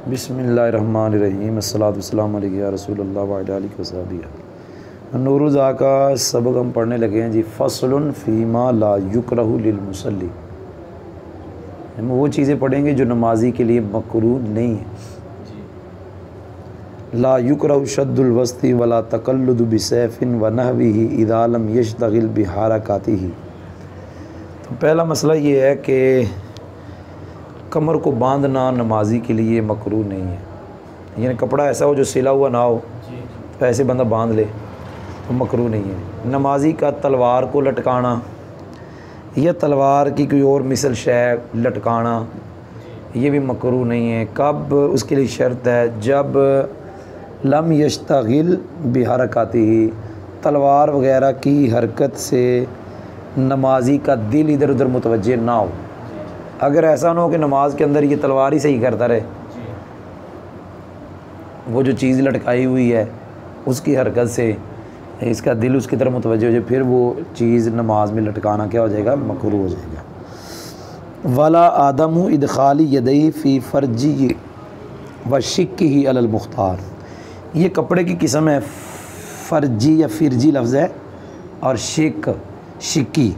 बिस्मिल्लाहिर्रहमानिर्रहीम अस्सलातु वस्सलामु अलैका या रसूलल्लाह व अला आलिहि वसहबिहि। नूरुज़ा का सबक हम पढ़ने लगे हैं जी। फ़स्लुन फ़ीमा ला युकरहु लिल मुसल्ली। हम वो चीज़ें पढ़ेंगे जो नमाजी के लिए मकरूह नहीं है। ला युकरहु शद्दुल वस्ती वला तक़ल्लुदु बिसैफ़िन व नहविही इज़ा लम यश्तग़िल बिहरकातिही। तो पहला मसला ये है कि कमर को बांधना नमाजी के लिए मकरूह नहीं है। यानी कपड़ा ऐसा हो जो सिला हुआ ना हो, तो ऐसे बंदा बांध ले तो मकरूह नहीं है। नमाजी का तलवार को लटकाना या तलवार की कोई और मिसल शय लटकाना ये भी मकरूह नहीं है। कब उसके लिए शर्त है, जब लम यश्तग़िल बिहरकातिही, तलवार वग़ैरह की हरकत से नमाजी का दिल इधर उधर मुतवज्जे ना हो। अगर ऐसा ना हो कि नमाज के अंदर ये तलवार ही सही करता रहे, वो जो चीज़ लटकाई हुई है उसकी हरकत से इसका दिल उसकी तरफ मुतवज्जे हो जाए, फिर वो चीज़ नमाज में लटकाना क्या हो जाएगा, मकरूह हो जाएगा। वला आदमु इदखाली यदई फ़ी फ़र्जी व शिक्की अलल मुख्तार। ये कपड़े की किस्म है। फ़र्जी या फ़िरजी लफ्ज़ है और शिक्की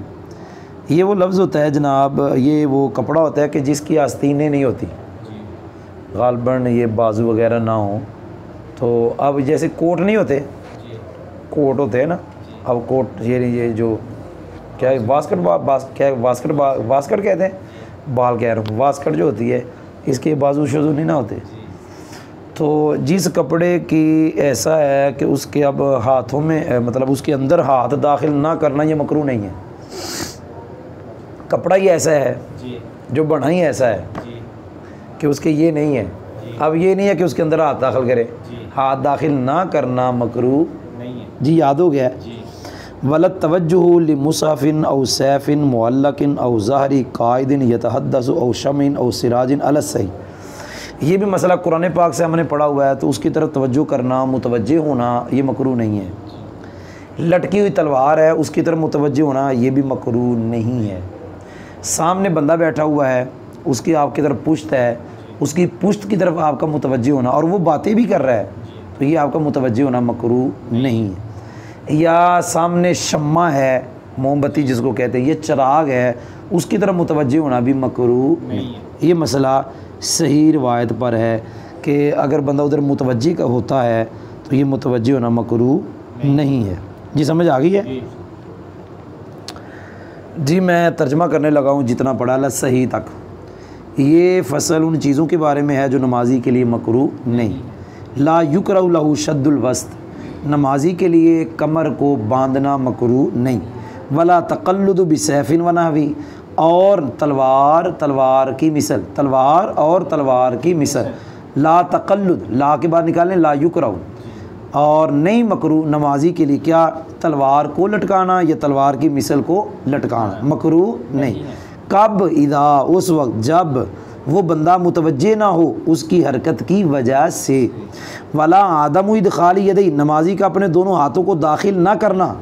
ये वो लफ्ज़ होता है जनाब, ये वो कपड़ा होता है कि जिसकी आस्तीनें नहीं होती, गालबन ये बाजू वगैरह ना हो। तो अब जैसे कोट नहीं होते, कोट होते हैं ना, अब कोट ये जो क्या है वास्कट कहते हैं, बाल कह रहा हूँ, वास्कट जो होती है इसके बाजू शजू नहीं ना होते। तो जिस कपड़े की ऐसा है कि उसके अब हाथों में मतलब उसके अंदर हाथ दाखिल ना करना ये मकरूह नहीं है। कपड़ा ही ऐसा है जो बना ही ऐसा है कि उसके ये नहीं है। अब ये नहीं है कि उसके अंदर हाथ दाखिल करे, हाथ दाखिल ना करना मकरूह नहीं है जी। याद हो गया। वलत तवज्जुहु लिमुसाफिन औ सैफिन मुअल्लकिन औ ज़हरी काइदिन यतहद्दसु औ शमिन औ सिराजिन अला सही। ये भी मसला कुरान पाक से हमने पढ़ा हुआ है, तो उसकी तरफ तवज्जो करना, मुतवज्जे होना ये मकरूह नहीं है। लटकी हुई तलवार है उसकी तरफ मुतवज्जे होना ये भी मकरूह नहीं है। सामने बंदा बैठा हुआ है, उसकी आपकी तरफ पुश्त है, उसकी पुश्त की तरफ आपका मुतवज्जे होना और वो बातें भी कर रहा है, तो ये आपका मुतवज्जे होना मकरूह नहीं है। या सामने शम्मा है, मोमबत्ती जिसको कहते हैं, ये चिराग है, उसकी तरफ मुतवज्जे होना भी मकरूह नहीं है। ये मसला सही रिवायत पर है कि अगर बंदा उधर मुतवज्जे का होता है तो ये मुतवज्जे होना मकरूह नहीं है जी। समझ आ गई है जी। मैं तर्जमा करने लगा हूँ जितना पढ़ा ला सही तक। ये फसल उन चीज़ों के बारे में है जो नमाजी के लिए मकरूह नहीं। ला युकरहु लहु शद्दुल वस्त, नमाजी के लिए कमर को बांधना मकरूह नहीं। वला तक़ल्लुदु बिसैफ़िन व नहवी, और तलवार की मिसल, तलवार और तलवार की मिसल। ला तक़ल्लुद, ला के बाद निकालें ला युकरहु, और नहीं मकरूह नमाजी के लिए क्या, तलवार को लटकाना या तलवार की मिसल को लटकाना मकरूह नहीं। कब, इदा उस वक्त जब वो बंदा मुतवज्जे ना हो उसकी हरकत की वजह से। वला आदम इदखाली यदई, नमाजी का अपने दोनों हाथों को दाखिल ना करना,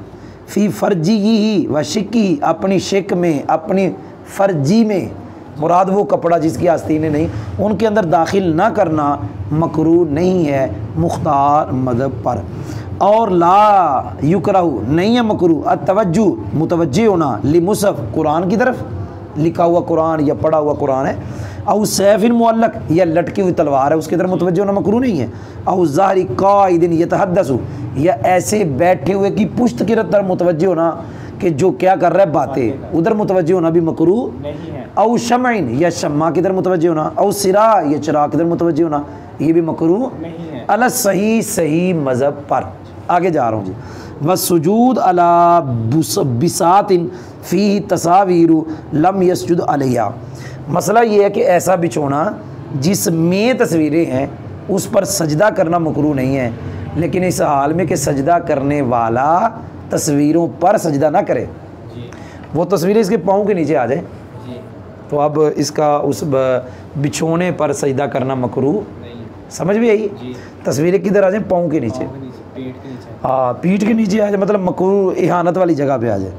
फ़ी फ़र्जी ही व शिक्की, अपनी शिक में, अपनी फ़र्जी में, मुराद वो कपड़ा जिसकी आस्तीनें नहीं, उनके अंदर दाखिल ना करना मकरूह नहीं है मुख्तार मज़हब पर। और ला युकरहु नहीं है मकरूह अतवज्जु, मुतवज्जे होना, लिमुसफ़, कुरान की तरफ, लिखा हुआ कुरान या पढ़ा हुआ कुरान है, औ सैफ़िन मुअल्लक, या लटकी हुई तलवार है उसकी तरफ मुतवज्जे होना मकरूह नहीं है। औ ज़हरी काइदिन यतहद्दसु, या ऐसे बैठे हुए की पुश्त की तरफ मुतवज्जे होना कि जो क्या कर रहा है बातें, उधर मुतवज्जे होना भी मकरूह नहीं है। औ शमईन, या शम्मा की तरफ मुतवज्जे होना, औ सिरा, या चिराग की तरफ मुतवज्जे होना ये भी मकरूह नहीं है अला सही, सही मज़हब पर। आगे जा रहा हूँ जी। वसुजूद अला बिसातिन फ़ी तसावीरु लम यसजुद अलैहा। मसला ये है कि ऐसा बिछोना जिसमें तस्वीरें हैं उस पर सजदा करना मकरूह नहीं है, लेकिन इस हाल में कि सजदा करने वाला तस्वीरों पर सजदा ना करे, वो तस्वीरें इसके पाँव के नीचे आ जाए, तो अब इसका उस बिछोने पर सजदा करना मकरूह। समझ में आई? तस्वीरें किधर आ जाए? पाँव के नीचे, हाँ पीठ के नीचे आ जाए, मतलब मकरूह इहानत वाली जगह पे आ जाए।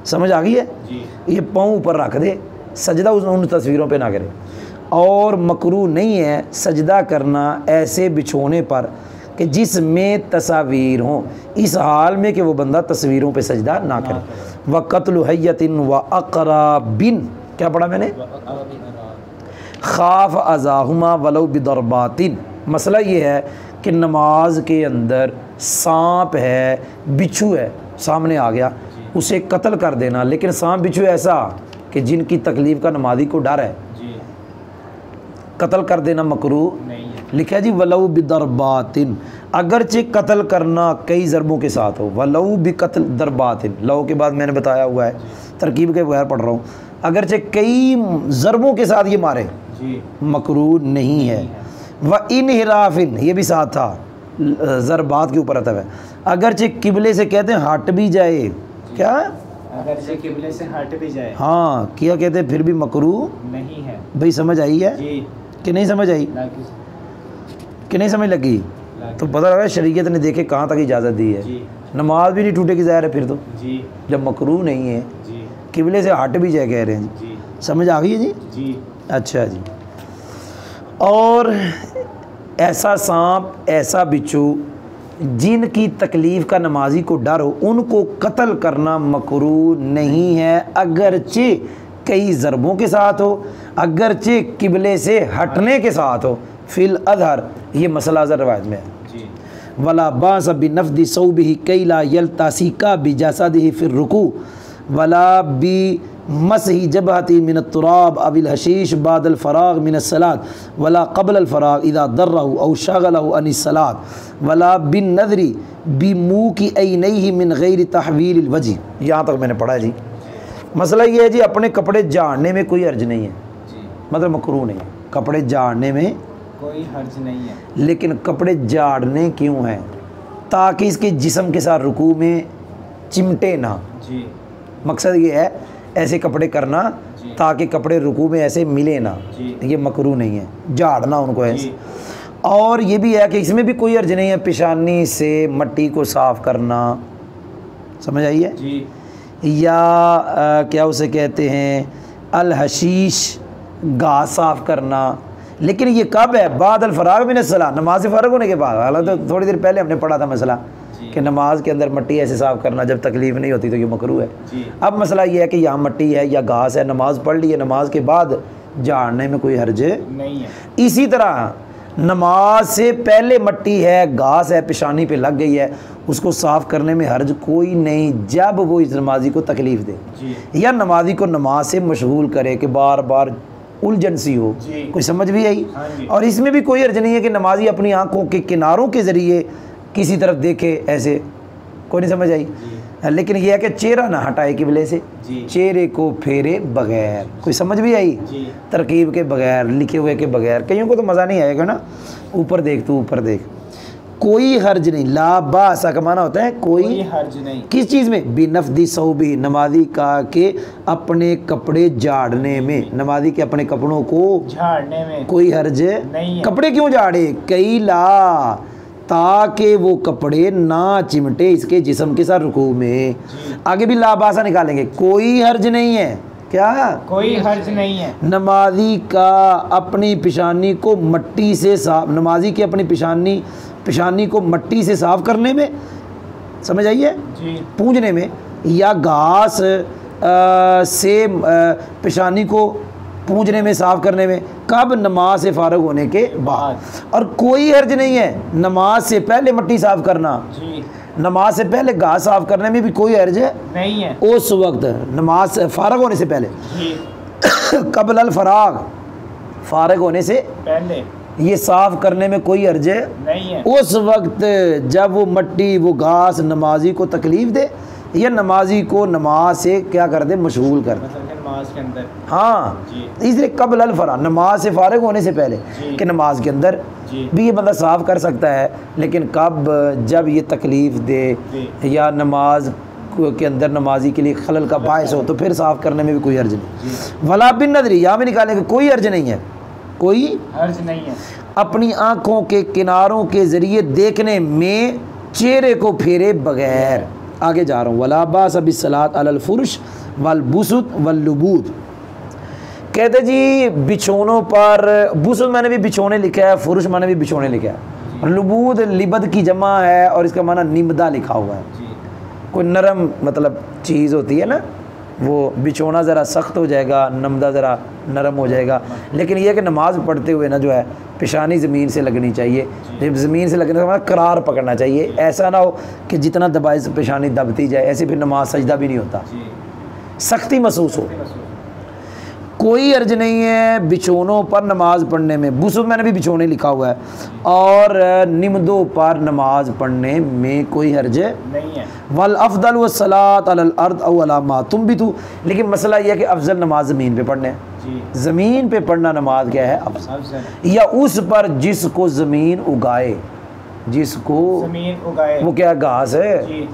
समझ आ गई है? ये पाँव ऊपर रख दे, सजदा उन तस्वीरों पे ना करे। और मकरू नहीं है सजदा करना ऐसे बिछोने पर कि जिसमें तस्वीर हों, इस हाल में कि वो बंदा तस्वीरों पे सजदा ना करे। व कत्ल हयतिन व अक़राबिन, क्या पढ़ा मैंने, खाफ अज़ाहुमा वलो बिदरबातिन। मसला ये है कि नमाज के अंदर सांप है, बिच्छू है, सामने आ गया, उसे कत्ल कर देना, लेकिन सांप बिच्छू ऐसा कि जिनकी तकलीफ़ का नमाजी को डर है, कत्ल कर देना मकरू नहीं है। लिखा जी वलऊ बिदरबातिन, अगरचे कत्ल करना कई ज़रबों के साथ हो, वलऊ बि कत्ल दरबातिन, लऊ के बाद मैंने बताया हुआ है, तरकीब के बगैर पढ़ रहा हूँ, अगरचे कई ज़रबों के साथ ये मारे मकरू नहीं है। व इनहिराफिन, ये भी साथ था, ज़रबात के ऊपर आता है, अगरचे किबले से कहते हैं हट भी जाए, क्या अगरचे किबले से हट भी जाए, हाँ क्या कहते हैं, फिर भी मकरू नहीं है। भाई समझ आई है जी कि नहीं समझ आई, कि नहीं समझ लगी? तो पता लगा शरीयत ने देखे कहाँ तक इजाज़त दी है। जी। नमाज भी नहीं टूटेगी ज़ाहिर है फिर तो, जी जब मकरू नहीं है, जी किबले से हट भी जाए कह रहे हैं जी समझ आ गई है जी? जी। अच्छा जी। और ऐसा सांप, ऐसा बिच्छू जिनकी तकलीफ़ का नमाजी को डर हो, उनको कत्ल करना मकरू नहीं है, अगरचे कई ज़रबों के साथ हो, अगरचे किबले से हटने के साथ हो। फिल अजहर, ये मसला अज़हर रवायत में है। वला बास बिनफ़दी सौबिही कैला यल्तासिका बिजासदिही फिर रुकू वला बी मसही जबहती मिन तुराब अबिल हशीश बादल फ़राग मिन सलात वला क़ब्ल फ़राग इदा दर्रहु औ शगलहु अन सलात वला बिन नदरी बी मुँह की ऐनैहि मिन गैर तहवील वजी। यहाँ तक मैंने पढ़ा है जी। मसला ये है जी, अपने कपड़े झाड़ने में कोई अर्ज नहीं है, मतलब मकरूह नहीं है, कपड़े झाड़ने में कोई हर्ज नहीं है, लेकिन कपड़े झाड़ने क्यों हैं? ताकि इसके जिस्म के साथ रुकू में चिमटे ना। जी। मकसद ये है ऐसे कपड़े करना ताकि कपड़े रुकू में ऐसे मिले ना, ये मकरूह नहीं है, झाड़ना उनको ऐसे। और ये भी है कि इसमें भी कोई अर्ज नहीं है पेशानी से मट्टी को साफ़ करना, समझ आई है? जी। या क्या उसे कहते हैं अल हशीश, घास साफ़ करना, लेकिन ये कब है? बादल फ़राग मिन सलात, नमाज से फ़ारग होने के बाद। हालांकि तो थोड़ी देर पहले हमने पढ़ा था मसला कि नमाज के अंदर मट्टी ऐसे साफ़ करना जब तकलीफ़ नहीं होती तो ये मकरूह है। अब मसला ये है कि यहाँ मट्टी है या घास है, नमाज पढ़ ली है, नमाज के बाद झाड़ने में कोई हर्ज नहीं है। इसी तरह नमाज से पहले मट्टी है, घास है, पेशानी पे लग गई है, उसको साफ़ करने में हर्ज कोई नहीं जब वो इस नमाजी को तकलीफ़ दे या नमाजी को नमाज से मशगूल करे कि बार बार उलझन सी हो। कोई समझ भी आई? और इसमें भी कोई अर्ज नहीं है कि नमाजी अपनी आंखों के किनारों के ज़रिए किसी तरफ देखे, ऐसे कोई नहीं समझ आई। लेकिन यह है कि चेहरा ना हटाए किबले से, चेहरे को फेरे बगैर। कोई समझ भी आई? तरकीब के बगैर, लिखे हुए के बगैर। कईयों को तो मज़ा नहीं आएगा ना, ऊपर देख तू ऊपर देख, कोई हर्ज नहीं। ला बासा का माना होता है कोई हर्ज नहीं। किस चीज़ में? बिनफ़दी सौबी, नमाजी का के अपने कपड़े झाड़ने में, नमाजी के अपने कपड़ों को झाड़ने में कोई हर्ज नहीं है। कपड़े क्यों झाड़े? कई ला, ताकि वो कपड़े ना चिमटे इसके जिस्म के साथ रुकू में। आगे भी ला बासा निकालेंगे, कोई हर्ज नहीं है। क्या? कोई हर्ज नहीं है। नमाजी का अपनी पेशानी को मट्टी से साफ, नमाजी की अपनी पेशानी को मट्टी से साफ़ करने में, समझ आइए, पूंजने में, या घास से पेशानी को पूंजने में, साफ़ करने में। कब? नमाज से फारग होने के बाद। और कोई हर्ज नहीं है नमाज से पहले मट्टी साफ़ करना, नमाज से पहले घास साफ़ करने में भी कोई हर्ज नहीं है उस वक्त, नमाज से फारग होने से पहले। कबल अल फराग, फारग होने से पहले ये साफ़ करने में कोई अर्ज नहीं है। उस वक्त जब वो मट्टी, वो घास नमाजी को तकलीफ़ दे या नमाजी को नमाज से क्या कर दे, मशगूल कर दे, नमाज के अंदर। हाँ, इसलिए कबल अल फराग, नमाज से फारिग होने से पहले कि नमाज के अंदर भी ये बंदा साफ़ कर सकता है, लेकिन कब? जब ये तकलीफ़ दे या नमाज के अंदर नमाजी के लिए खलल का बायस हो, तो फिर साफ़ करने में भी कोई अर्ज नहीं। वला बिन नदरी, यहाँ भी निकालेंगे कोई अर्ज नहीं है, कोई हर्ज नहीं है। अपनी आँखों के किनारों के ज़रिए देखने में, चेहरे को फेरे बगैर। आगे जा रहा हूँ। वला बास बिस्सलात अलल फुर्श वल बुसुत वल लुबूद, कहते जी बिछोनों पर, बुसुत मैंने भी बिछोने लिखा है, फुरुश मैंने भी बिछोने लिखा है, और लुबूद लिबद की जमा है और इसका माना निमदा लिखा हुआ है। जी कोई नरम मतलब चीज़ होती है ना, वो बिछोना ज़रा सख्त हो जाएगा, नमदा ज़रा नरम हो जाएगा। लेकिन यह कि नमाज़ पढ़ते हुए ना जो है पेशानी ज़मीन से लगनी चाहिए। जब ज़मीन से लगने का मतलब करार पकड़ना चाहिए, ऐसा ना हो कि जितना दबाए से पेशानी दबती जाए, ऐसे फिर नमाज सजदा भी नहीं होता, जी सख्ती महसूस हो। कोई अर्ज नहीं है बिछोनों पर नमाज पढ़ने में, बुसुत मैंने भी बिछोने लिखा हुआ है, और निमदों पर नमाज पढ़ने में कोई हर्ज नहीं है। वल अफदल व सलात अलल अर्द औ अला मा तुम भी तू, लेकिन मसला यह है कि अफजल नमाज ज़मीन पे पढ़ने है। जी ज़मीन पे पढ़ना नमाज क्या है अफजल, अफजल या उस पर जिसको ज़मीन उगाए, जिसको जमीन उगाए। वो क्या घास है जी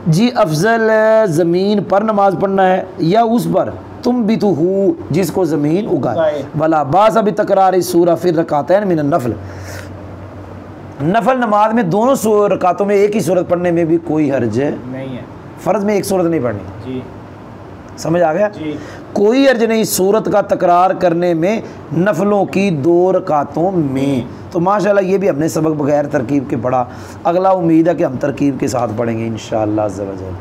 जी, अफजल ज़मीन पर नमाज पढ़ना है या उस पर तुम भी तो हूँ जिसको ज़मीन उगाए। वला बास अभी तकरार सूरा फिर रकातैन मिन नफल, नफल नमाज में दोनों रकातों में एक ही सूरत पढ़ने में भी कोई हर्ज नहीं है। फ़र्ज में एक सूरत नहीं पढ़नी। जी समझ आ गया? जी कोई अर्ज नहीं सूरत का तकरार करने में नफलों की 2 रकातों में। तो माशाल्लाह ये भी हमने सबक बगैर तरकीब के पढ़ा। अगला उम्मीद है कि हम तरकीब के साथ पढ़ेंगे इंशाअल्लाह अज़्ज़ा वजल।